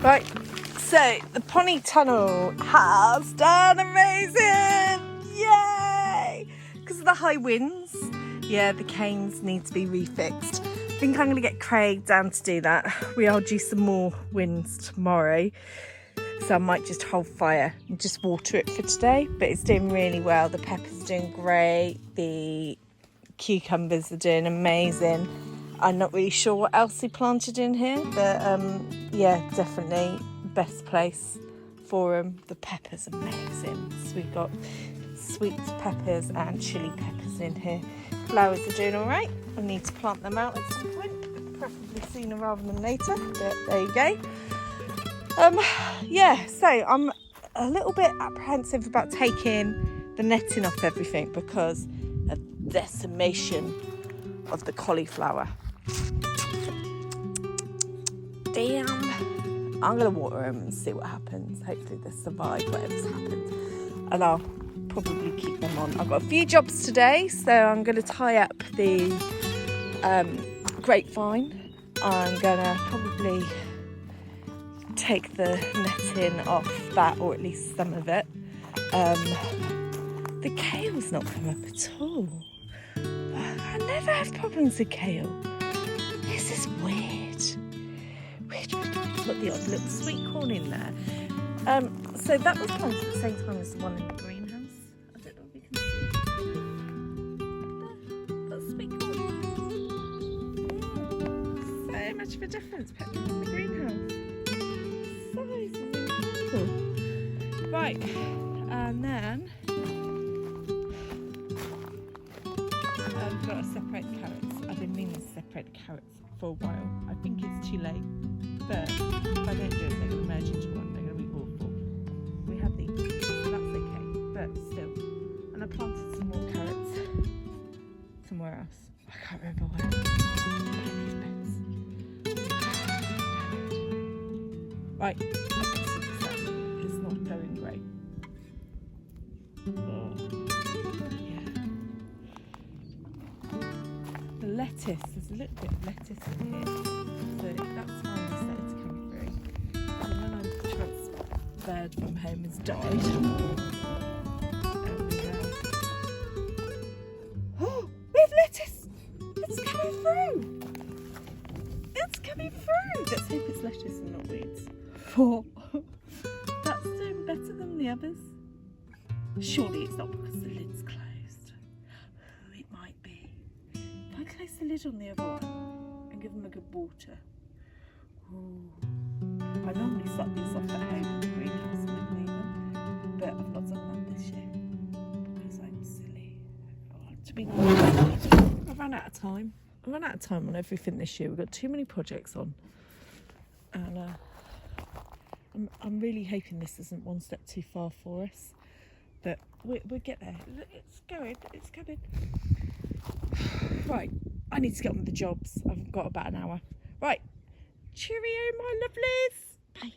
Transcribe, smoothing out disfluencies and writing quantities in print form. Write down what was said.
Right, so the Pony Tunnel has done amazing! Yay! Because of the high winds, yeah, the canes need to be refixed. I think I'm going to get Craig down to do that. We are due some more winds tomorrow, so I might just hold fire and just water it for today. But it's doing really well. The peppers are doing great. The cucumbers are doing amazing. I'm not really sure what else we planted in here, but yeah, definitely best place for them. The peppers are amazing. So we've got sweet peppers and chili peppers in here. Flowers are doing all right. I need to plant them out at some point, preferably sooner rather than later, but there you go. Yeah, so I'm a little bit apprehensive about taking the netting off everything because of decimation of the cauliflower. Damn. I'm going to water them and see what happens. Hopefully they survive whatever's happened. And I'll probably keep them on. I've got a few jobs today, so I'm going to tie up the grapevine. I'm going to probably take the netting off that, or at least some of it. The kale's not come up at all. I never have problems with kale. This is weird. Got the odd little sweet corn in there. So that was planted at the same time as the one in the greenhouse. I don't know if you can see. That's sweet corn. So much of a difference pepper in the greenhouse. Size is incredible. Right, and then I've got to separate the carrots. I've been meaning to separate the carrots for a while. I think it's too late. But if I don't do it, they're going to merge into one. They're going to be awful. We have these, so that's okay. But still. And I planted some more carrots somewhere else. I can't remember where. Right, it's not going great. Oh, yeah. The lettuce, there's a little bit of lettuce in here. So that's finally started to come through. And when I transferred from home has died. And we have... Oh, we have lettuce! It's coming through! It's coming through! Let's hope it's lettuce and not weeds. That's doing better than the others. Surely it's not because the lid's closed. Oh, it might be. If I close the lid on the other one and give them a good water. Ooh. I normally suck these off at home in the greenhouse and leave them, but I've not done that this year because I'm silly. I've run out of time. I've run out of time on everything this year. We've got too many projects on, and I'm really hoping this isn't one step too far for us, but we'll get there. It's going. It's coming. Right, I need to get on with the jobs. I've got about an hour. Right. Cheerio, my lovelies. Bye.